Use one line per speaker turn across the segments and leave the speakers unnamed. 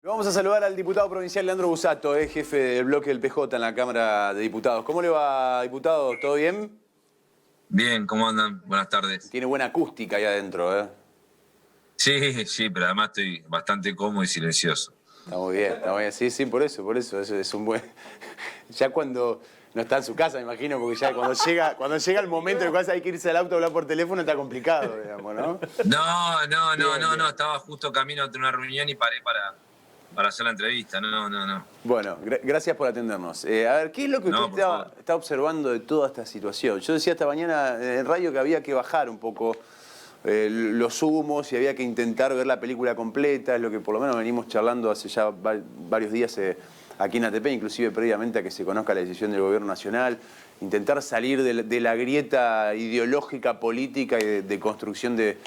Vamos a saludar al diputado provincial Leandro Busato, jefe del bloque del PJ en la Cámara de Diputados. ¿Cómo le va, diputado? ¿Todo bien?
Bien, ¿cómo andan? Buenas tardes.
Tiene buena acústica ahí adentro, ¿eh?
Sí, pero además estoy bastante cómodo y silencioso.
Está muy bien, está muy bien. Sí, por eso es un buen... Ya cuando no está en su casa, me imagino, porque ya cuando llega el momento en el cual hay que irse al auto a hablar por teléfono está complicado, digamos, ¿no?
No, estaba justo camino de una reunión y paré para hacer la entrevista. No.
Bueno, gracias por atendernos. A ver, ¿qué es lo que usted está observando de toda esta situación? Yo decía esta mañana en radio que había que bajar un poco los humos y había que intentar ver la película completa, es lo que por lo menos venimos charlando hace ya varios días aquí en ATP, inclusive previamente a que se conozca la decisión del Gobierno Nacional, intentar salir de la grieta ideológica, política y de construcción de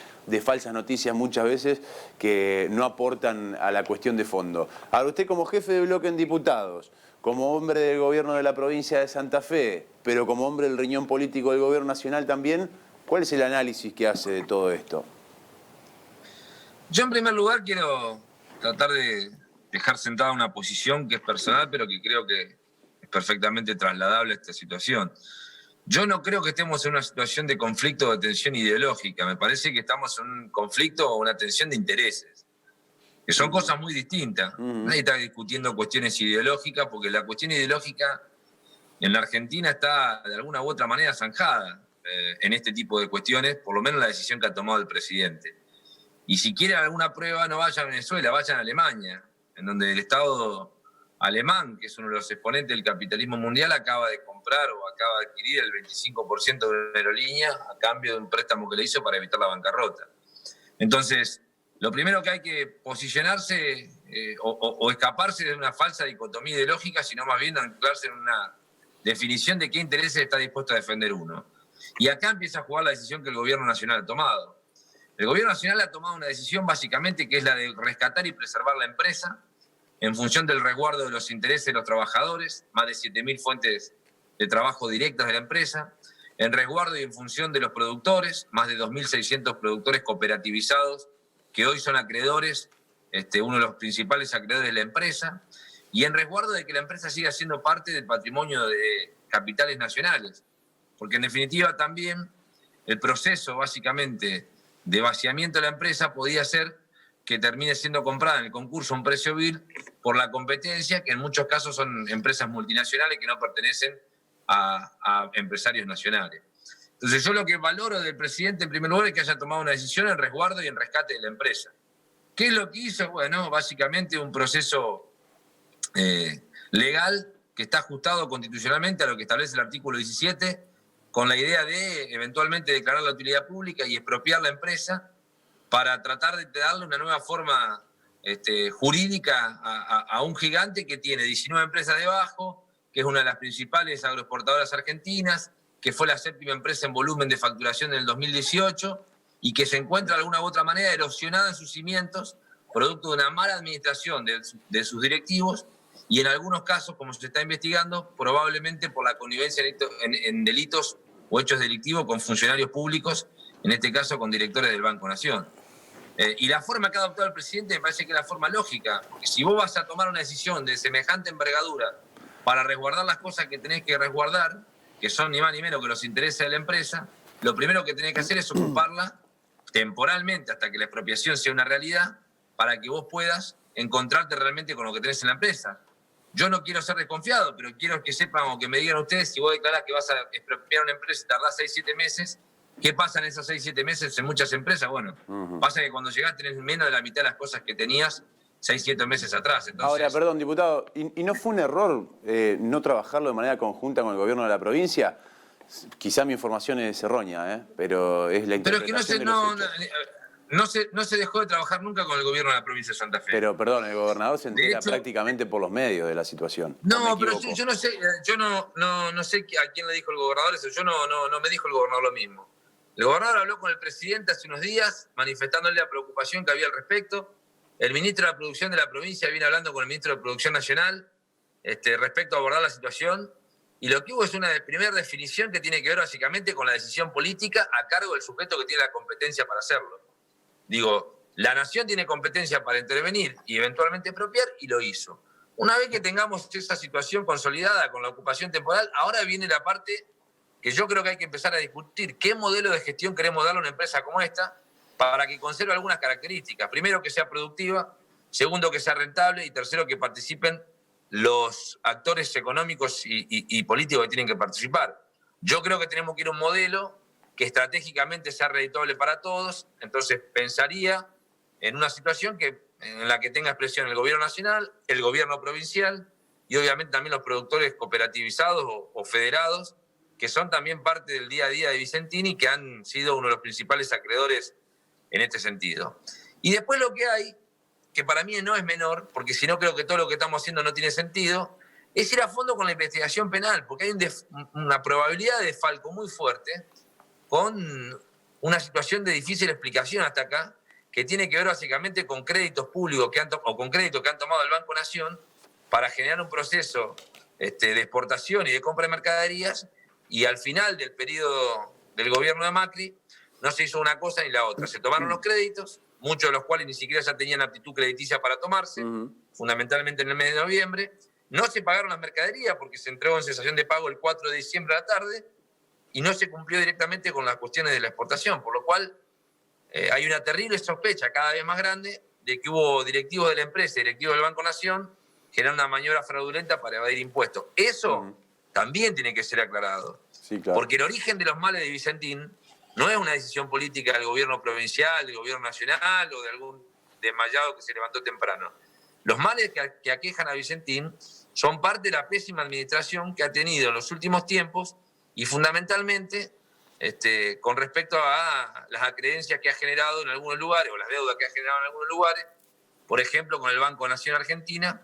falsas noticias muchas veces que no aportan a la cuestión de fondo. Ahora, usted como jefe de bloque en diputados, como hombre del gobierno de la provincia de Santa Fe, pero como hombre del riñón político del Gobierno Nacional también, ¿cuál es el análisis que hace de todo esto?
Yo en primer lugar quiero tratar de dejar sentada una posición que es personal, pero que creo que es perfectamente trasladable a esta situación. Yo no creo que estemos en una situación de conflicto o de tensión ideológica. Me parece que estamos en un conflicto o una tensión de intereses, que son cosas muy distintas. Nadie está discutiendo cuestiones ideológicas, porque la cuestión ideológica en la Argentina está de alguna u otra manera zanjada en este tipo de cuestiones, por lo menos la decisión que ha tomado el presidente. Y si quieren alguna prueba, no vayan a Venezuela, vayan a Alemania, en donde el Estado alemán, que es uno de los exponentes del capitalismo mundial, acaba de comprar o acaba de adquirir el 25% de una aerolínea a cambio de un préstamo que le hizo para evitar la bancarrota. Entonces, lo primero que hay que posicionarse o escaparse de una falsa dicotomía ideológica, sino más bien anclarse en una definición de qué intereses está dispuesto a defender uno. Y acá empieza a jugar la decisión que el Gobierno Nacional ha tomado. El Gobierno Nacional ha tomado una decisión básicamente que es la de rescatar y preservar la empresa en función del resguardo de los intereses de los trabajadores, más de 7.000 fuentes de trabajo directas de la empresa, en resguardo y en función de los productores, más de 2.600 productores cooperativizados que hoy son acreedores, uno de los principales acreedores de la empresa, y en resguardo de que la empresa siga siendo parte del patrimonio de capitales nacionales, porque en definitiva también el proceso básicamente de vaciamiento de la empresa podía ser que termine siendo comprada en el concurso a un precio vil por la competencia, que en muchos casos son empresas multinacionales que no pertenecen a empresarios nacionales. Entonces yo lo que valoro del presidente en primer lugar es que haya tomado una decisión en resguardo y en rescate de la empresa. ¿Qué es lo que hizo? Bueno, básicamente un proceso legal que está ajustado constitucionalmente a lo que establece el artículo 17, con la idea de eventualmente declarar la utilidad pública y expropiar la empresa para tratar de darle una nueva forma jurídica a un gigante que tiene 19 empresas debajo, que es una de las principales agroexportadoras argentinas, que fue la 7ª empresa en volumen de facturación en el 2018 y que se encuentra de alguna u otra manera erosionada en sus cimientos, producto de una mala administración de sus directivos y en algunos casos, como se está investigando, probablemente por la connivencia en delitos o hechos delictivos con funcionarios públicos, en este caso con directores del Banco Nación. Y la forma que ha adoptado el presidente me parece que es la forma lógica, porque si vos vas a tomar una decisión de semejante envergadura para resguardar las cosas que tenés que resguardar, que son ni más ni menos que los intereses de la empresa, lo primero que tenés que hacer es ocuparla temporalmente hasta que la expropiación sea una realidad, para que vos puedas encontrarte realmente con lo que tenés en la empresa. Yo no quiero ser desconfiado, pero quiero que sepan o que me digan ustedes, si vos declarás que vas a expropiar una empresa y tardás 6-7 meses, ¿qué pasa en esos 6-7 meses en muchas empresas? Bueno, pasa que cuando llegás tenés menos de la mitad de las cosas que tenías 6-7 meses atrás. Entonces...
Ahora, perdón, diputado, ¿y no fue un error no trabajarlo de manera conjunta con el gobierno de la provincia? Quizá mi información es errónea, pero es la interpretación de los hechos.
No se dejó de trabajar nunca con el gobierno de la provincia de Santa Fe.
Pero, perdón, el gobernador se entera prácticamente por los medios de la situación.
No, pero yo no sé, no sé a quién le dijo el gobernador eso. No me dijo el gobernador lo mismo. El gobernador habló con el presidente hace unos días, manifestándole la preocupación que había al respecto. El ministro de la Producción de la provincia viene hablando con el ministro de Producción Nacional respecto a abordar la situación. Y lo que hubo es una primera definición que tiene que ver básicamente con la decisión política a cargo del sujeto que tiene la competencia para hacerlo. Digo, La nación tiene competencia para intervenir y eventualmente expropiar, y lo hizo. Una vez que tengamos esa situación consolidada con la ocupación temporal, ahora viene la parte que yo creo que hay que empezar a discutir. ¿Qué modelo de gestión queremos darle a una empresa como esta para que conserve algunas características? Primero, que sea productiva. Segundo, que sea rentable. Y tercero, que participen los actores económicos y políticos que tienen que participar. Yo creo que tenemos que ir a un modelo que estratégicamente sea redituable para todos. Entonces pensaría en una situación en la que tenga expresión el gobierno nacional, el gobierno provincial y obviamente también los productores cooperativizados o federados, que son también parte del día a día de Vicentín y que han sido uno de los principales acreedores en este sentido. Y después lo que hay, que para mí no es menor, porque si no creo que todo lo que estamos haciendo no tiene sentido, es ir a fondo con la investigación penal, porque hay una probabilidad de desfalco muy fuerte con una situación de difícil explicación hasta acá, que tiene que ver básicamente con créditos públicos o con créditos que han tomado el Banco Nación para generar un proceso de exportación y de compra de mercaderías, y al final del periodo del gobierno de Macri no se hizo una cosa ni la otra. Se tomaron los créditos, muchos de los cuales ni siquiera ya tenían aptitud crediticia para tomarse, fundamentalmente en el mes de noviembre. No se pagaron las mercaderías porque se entregó en cesación de pago el 4 de diciembre a la tarde y no se cumplió directamente con las cuestiones de la exportación, por lo cual hay una terrible sospecha cada vez más grande de que hubo directivos de la empresa, directivos del Banco Nación, generando una maniobra fraudulenta para evadir impuestos. Eso también tiene que ser aclarado.
Sí, claro.
Porque el origen de los males de Vicentín no es una decisión política del gobierno provincial, del gobierno nacional o de algún desmayado que se levantó temprano. Los males que aquejan a Vicentín son parte de la pésima administración que ha tenido en los últimos tiempos y fundamentalmente con respecto a las acreencias que ha generado en algunos lugares o las deudas que ha generado en algunos lugares, por ejemplo con el Banco Nación Argentina,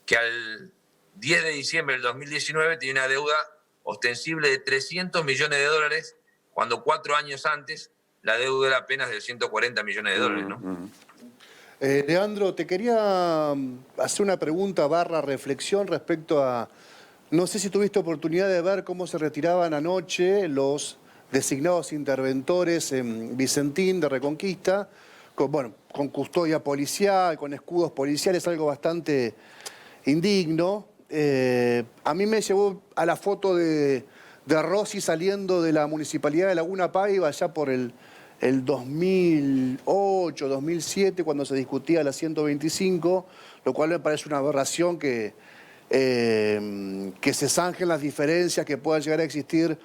que al 10 de diciembre del 2019 tiene una deuda ostensible de 300 millones de dólares, cuando 4 años antes la deuda era apenas de 140 millones de dólares, ¿no?
Leandro, te quería hacer una pregunta / reflexión respecto a... No sé si tuviste oportunidad de ver cómo se retiraban anoche los designados interventores en Vicentín de Reconquista, con custodia policial, con escudos policiales, algo bastante indigno. A mí me llevó a la foto de Rossi saliendo de la Municipalidad de Laguna Paiva allá por el 2008, 2007, cuando se discutía la 125, lo cual me parece una aberración que se zanjen las diferencias que puedan llegar a existir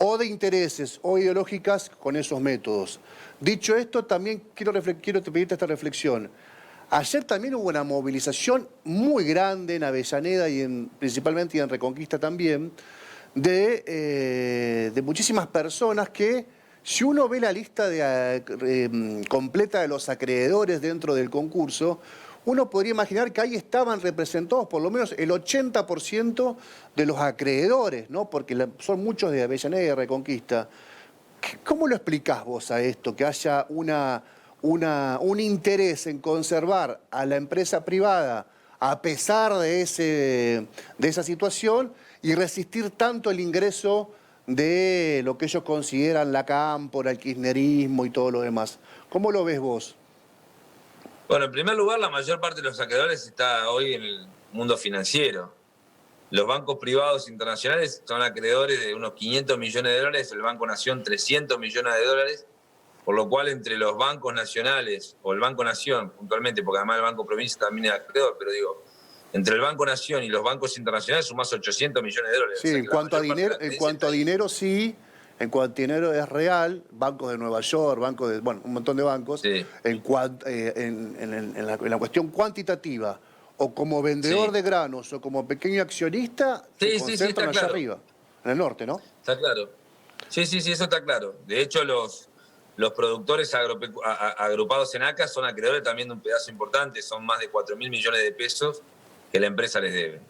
o de intereses o ideológicas con esos métodos. Dicho esto, también quiero pedirte esta reflexión. Ayer también hubo una movilización muy grande en Avellaneda y principalmente en Reconquista también, de muchísimas personas que, si uno ve la lista completa de los acreedores dentro del concurso, uno podría imaginar que ahí estaban representados por lo menos el 80% de los acreedores, ¿no? Porque son muchos de Avellaneda y de Reconquista. ¿Cómo lo explicás vos a esto, que haya un interés en conservar a la empresa privada a pesar de esa situación y resistir tanto el ingreso de lo que ellos consideran la cámpora, el kirchnerismo y todo lo demás? ¿Cómo lo ves vos?
Bueno, en primer lugar, la mayor parte de los acreedores está hoy en el mundo financiero. Los bancos privados internacionales son acreedores de unos 500 millones de dólares, el Banco Nación 300 millones de dólares, por lo cual entre los bancos nacionales, o el Banco Nación puntualmente, porque además el Banco Provincia también es acreedor, pero digo, entre el Banco Nación y los bancos internacionales sumás 800 millones de dólares.
Sí,
o sea,
en cuanto a dinero sí, en cuanto a dinero es real, bancos de Nueva York, un montón de bancos, sí. En la cuestión cuantitativa, o como vendedor de granos o como pequeño accionista, se concentran allá arriba, en el norte, ¿no?
Está claro. Sí, eso está claro. De hecho, los productores agrupados en ACA son acreedores también de un pedazo importante, son más de 4.000 millones de pesos que la empresa les debe.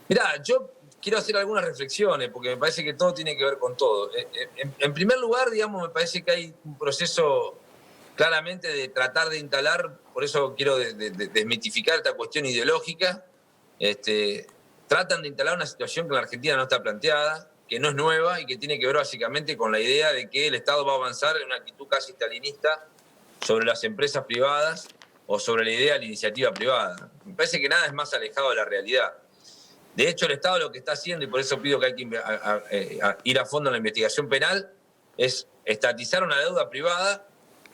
Mirá, yo quiero hacer algunas reflexiones, porque me parece que todo tiene que ver con todo. En primer lugar, digamos, me parece que hay un proceso claramente de tratar de instalar, por eso quiero desmitificar esta cuestión ideológica, tratan de instalar una situación que en la Argentina no está planteada, que no es nueva y que tiene que ver básicamente con la idea de que el Estado va a avanzar en una actitud casi stalinista sobre las empresas privadas o sobre la idea de la iniciativa privada. Me parece que nada es más alejado de la realidad. De hecho, el Estado lo que está haciendo, y por eso pido que hay que ir a fondo en la investigación penal, es estatizar una deuda privada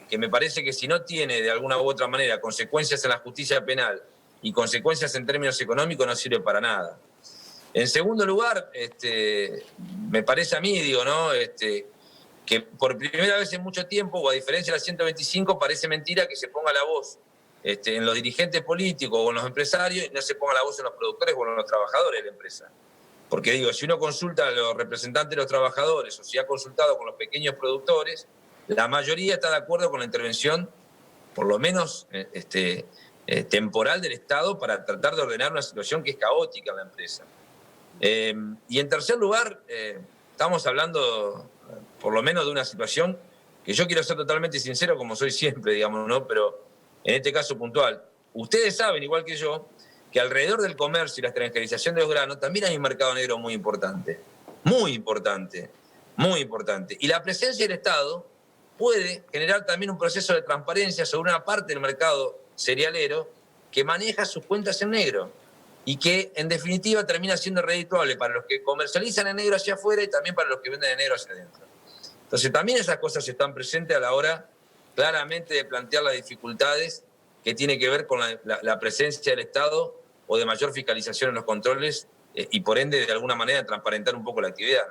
que me parece que si no tiene de alguna u otra manera consecuencias en la justicia penal y consecuencias en términos económicos, no sirve para nada. En segundo lugar, me parece a mí, que por primera vez en mucho tiempo, o a diferencia de la 125, parece mentira que se ponga la voz en los dirigentes políticos o en los empresarios y no se ponga la voz en los productores o en los trabajadores de la empresa. Porque digo, si uno consulta a los representantes de los trabajadores o si ha consultado con los pequeños productores, la mayoría está de acuerdo con la intervención, por lo menos temporal del Estado, para tratar de ordenar una situación que es caótica en la empresa. Y en tercer lugar, estamos hablando por lo menos de una situación que yo quiero ser totalmente sincero, como soy siempre, digamos, ¿no? Pero en este caso puntual. Ustedes saben, igual que yo, que alrededor del comercio y la extranjerización de los granos también hay un mercado negro muy importante. Muy importante. Muy importante. Y la presencia del Estado puede generar también un proceso de transparencia sobre una parte del mercado cerealero que maneja sus cuentas en negro y que, en definitiva, termina siendo redituable para los que comercializan en negro hacia afuera y también para los que venden en negro hacia adentro. Entonces, también esas cosas están presentes a la hora, claramente, de plantear las dificultades que tiene que ver con la presencia del Estado o de mayor fiscalización en los controles y, por ende, de alguna manera, transparentar un poco la actividad.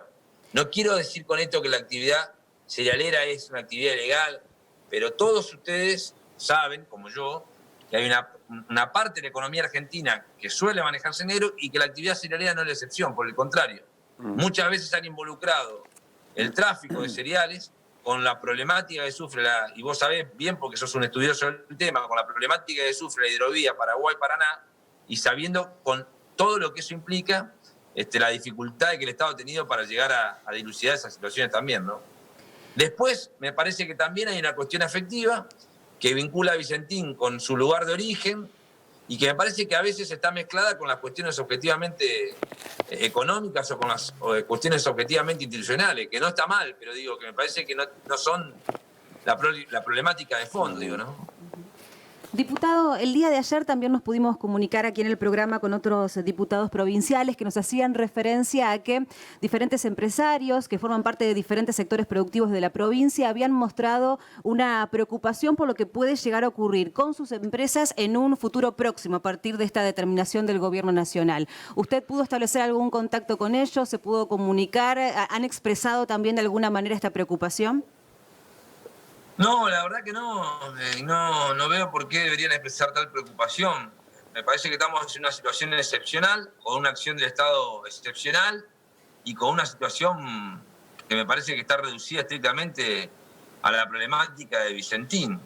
No quiero decir con esto que la actividad cerealera es una actividad ilegal, pero todos ustedes saben, como yo, que hay una parte de la economía argentina que suele manejarse en negro y que la actividad cerealera no es la excepción, por el contrario. Muchas veces han involucrado el tráfico de cereales con la problemática que sufre y vos sabés bien porque sos un estudioso del tema, con la problemática que sufre la hidrovía Paraguay-Paraná y sabiendo con todo lo que eso implica, la dificultad que el Estado ha tenido para llegar a dilucidar esas situaciones también, ¿no? Después, me parece que también hay una cuestión afectiva que vincula a Vicentín con su lugar de origen y que me parece que a veces está mezclada con las cuestiones objetivamente económicas o con las cuestiones objetivamente institucionales, que no está mal, pero digo que me parece que no son la problemática de fondo, digo, ¿no?
Diputado, el día de ayer también nos pudimos comunicar aquí en el programa con otros diputados provinciales que nos hacían referencia a que diferentes empresarios que forman parte de diferentes sectores productivos de la provincia habían mostrado una preocupación por lo que puede llegar a ocurrir con sus empresas en un futuro próximo a partir de esta determinación del Gobierno Nacional. ¿Usted pudo establecer algún contacto con ellos? ¿Se pudo comunicar? ¿Han expresado también de alguna manera esta preocupación?
No, la verdad que no veo por qué deberían expresar tal preocupación. Me parece que estamos en una situación excepcional, con una acción del Estado excepcional y con una situación que me parece que está reducida estrictamente a la problemática de Vicentín,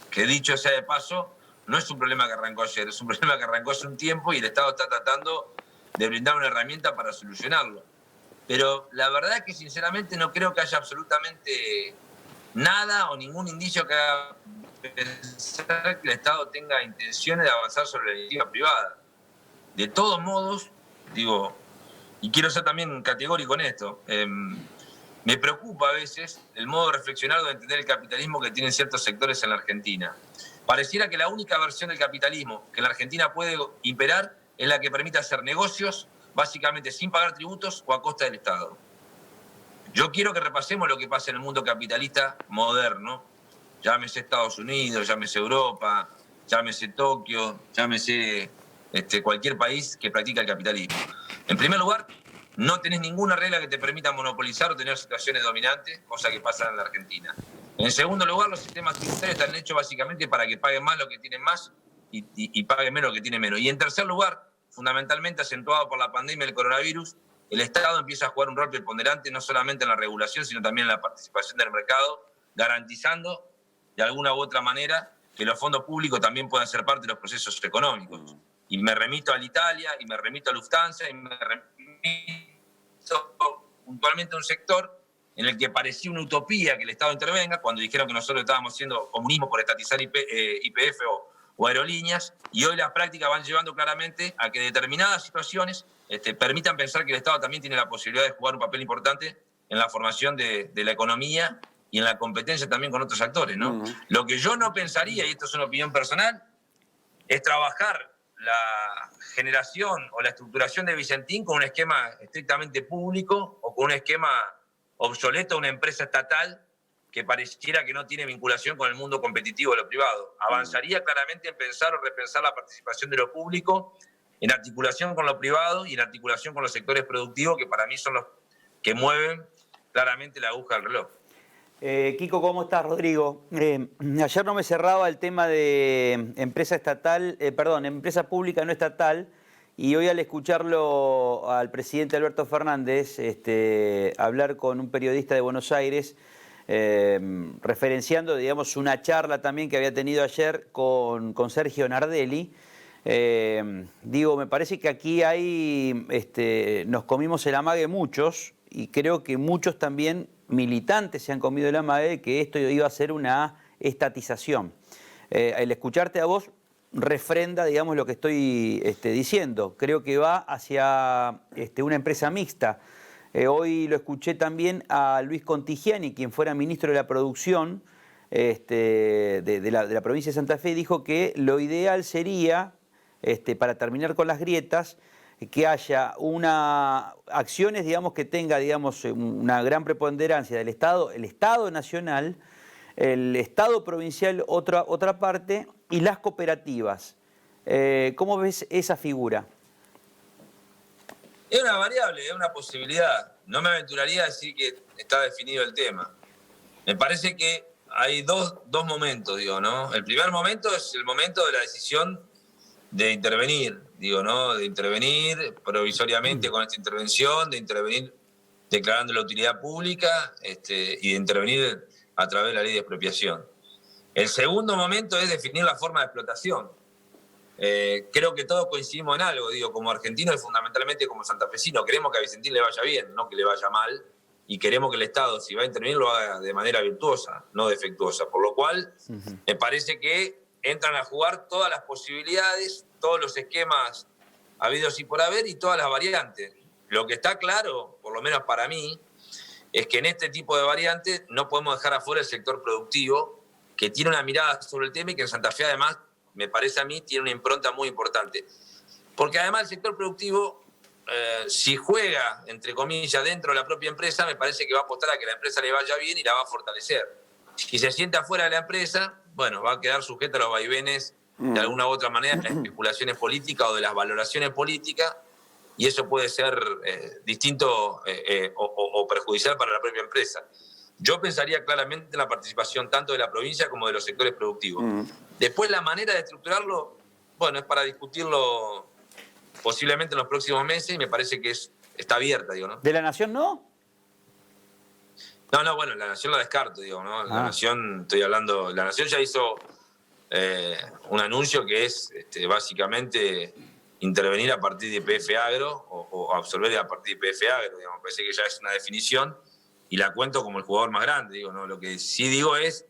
que dicho sea de paso, no es un problema que arrancó ayer, es un problema que arrancó hace un tiempo y el Estado está tratando de brindar una herramienta para solucionarlo. Pero la verdad es que sinceramente no creo que haya absolutamente nada o ningún indicio que haga pensar que el Estado tenga intenciones de avanzar sobre la iniciativa privada. De todos modos, digo, y quiero ser también categórico en esto, me preocupa a veces el modo de reflexionar o de entender el capitalismo que tienen ciertos sectores en la Argentina. Pareciera que la única versión del capitalismo que en la Argentina puede imperar es la que permite hacer negocios básicamente sin pagar tributos o a costa del Estado. Yo quiero que repasemos lo que pasa en el mundo capitalista moderno, llámese Estados Unidos, llámese Europa, llámese Tokio, llámese cualquier país que practica el capitalismo. En primer lugar, no tenés ninguna regla que te permita monopolizar o tener situaciones dominantes, cosa que pasa en la Argentina. En segundo lugar, los sistemas tributarios están hechos básicamente para que paguen más los que tienen más y paguen menos los que tienen menos. Y en tercer lugar, fundamentalmente acentuado por la pandemia del coronavirus, el Estado empieza a jugar un rol preponderante no solamente en la regulación, sino también en la participación del mercado, garantizando de alguna u otra manera que los fondos públicos también puedan ser parte de los procesos económicos. Y me remito al Italia, y me remito a Lufthansa, y me remito puntualmente a un sector en el que parecía una utopía que el Estado intervenga, cuando dijeron que nosotros estábamos haciendo comunismo por estatizar YPF o aerolíneas, y hoy las prácticas van llevando claramente a que determinadas situaciones permitan pensar que el Estado también tiene la posibilidad de jugar un papel importante en la formación de la economía y en la competencia también con otros actores, ¿no? Lo que yo no pensaría, y esto es una opinión personal, es trabajar la generación o la estructuración de Vicentín con un esquema estrictamente público o con un esquema obsoleto de una empresa estatal que pareciera que no tiene vinculación con el mundo competitivo de lo privado. Avanzaría claramente en pensar o repensar la participación de lo público en articulación con lo privado y en articulación con los sectores productivos, que para mí son los que mueven claramente la aguja del reloj.
Kiko, ¿cómo estás? Rodrigo. Ayer no me cerraba el tema de empresa estatal, empresa pública no estatal, y hoy al escucharlo al presidente Alberto Fernández hablar con un periodista de Buenos Aires, referenciando, digamos, una charla también que había tenido ayer con Sergio Nardelli, me parece que aquí nos comimos el amague muchos, y creo que muchos también militantes se han comido el amague de que esto iba a ser una estatización. El escucharte a vos refrenda, digamos, lo que estoy diciendo. Creo que va hacia una empresa mixta. Hoy lo escuché también a Luis Contigiani, quien fuera ministro de la Producción de la provincia de Santa Fe, dijo que lo ideal sería, para terminar con las grietas, que haya acciones, digamos, que tenga, digamos, una gran preponderancia del Estado, el Estado nacional, el Estado provincial otra parte, y las cooperativas. ¿Cómo ves esa figura?
Es una variable, es una posibilidad. No me aventuraría a decir que está definido el tema. Me parece que hay dos momentos, ¿no? El primer momento es el momento de la decisión de intervenir, ¿no? De intervenir provisoriamente con esta intervención, de intervenir declarando la utilidad pública y de intervenir a través de la ley de expropiación. El segundo momento es definir la forma de explotación. Creo que todos coincidimos en algo, como argentinos y fundamentalmente como santafesinos. Queremos que a Vicentín le vaya bien, no que le vaya mal, y queremos que el Estado, si va a intervenir, lo haga de manera virtuosa, no defectuosa. Por lo cual, me parece que entran a jugar todas las posibilidades, todos los esquemas habidos y por haber y todas las variantes. Lo que está claro, por lo menos para mí, es que en este tipo de variantes no podemos dejar afuera el sector productivo, que tiene una mirada sobre el tema y que en Santa Fe además, me parece a mí, tiene una impronta muy importante. Porque además el sector productivo, si juega, entre comillas, dentro de la propia empresa, me parece que va a apostar a que la empresa le vaya bien y la va a fortalecer. Si se sienta afuera de la empresa, va a quedar sujeta a los vaivenes de alguna u otra manera, de las especulaciones políticas o de las valoraciones políticas, y eso puede ser distinto o perjudicial para la propia empresa. Yo pensaría claramente en la participación tanto de la provincia como de los sectores productivos. Después, la manera de estructurarlo, es para discutirlo posiblemente en los próximos meses, y me parece que está abierta, ¿no?
¿De la Nación no?
No, la Nación la descarto, ¿no? La Nación, estoy hablando, la Nación ya hizo un anuncio que es básicamente intervenir a partir de IPF Agro o absorber a partir de IPF Agro, Me parece que ya es una definición y la cuento como el jugador más grande, ¿no? Lo que sí digo es,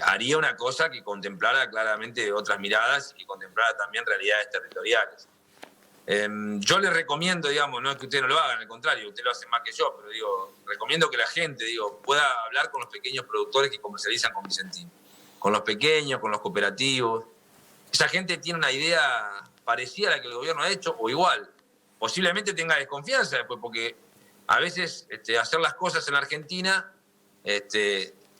haría una cosa que contemplara claramente otras miradas y que contemplara también realidades territoriales. Yo les recomiendo, no es que ustedes no lo hagan, al contrario, ustedes lo hacen más que yo, pero recomiendo que la gente, pueda hablar con los pequeños productores que comercializan con Vicentín, con los pequeños, con los cooperativos. Esa gente tiene una idea parecida a la que el gobierno ha hecho, o igual. Posiblemente tenga desconfianza después, porque a veces hacer las cosas en Argentina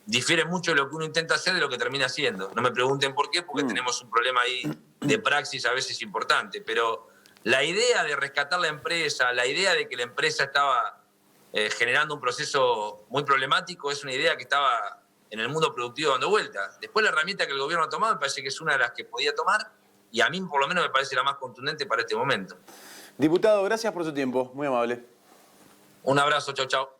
difiere mucho de lo que uno intenta hacer de lo que termina haciendo. No me pregunten por qué, porque tenemos un problema ahí de praxis a veces importante, pero la idea de rescatar la empresa, la idea de que la empresa estaba generando un proceso muy problemático, es una idea que estaba en el mundo productivo dando vueltas. Después la herramienta que el gobierno ha tomado me parece que es una de las que podía tomar, y a mí por lo menos me parece la más contundente para este momento.
Diputado, gracias por su tiempo, muy amable.
Un abrazo, chau, chau.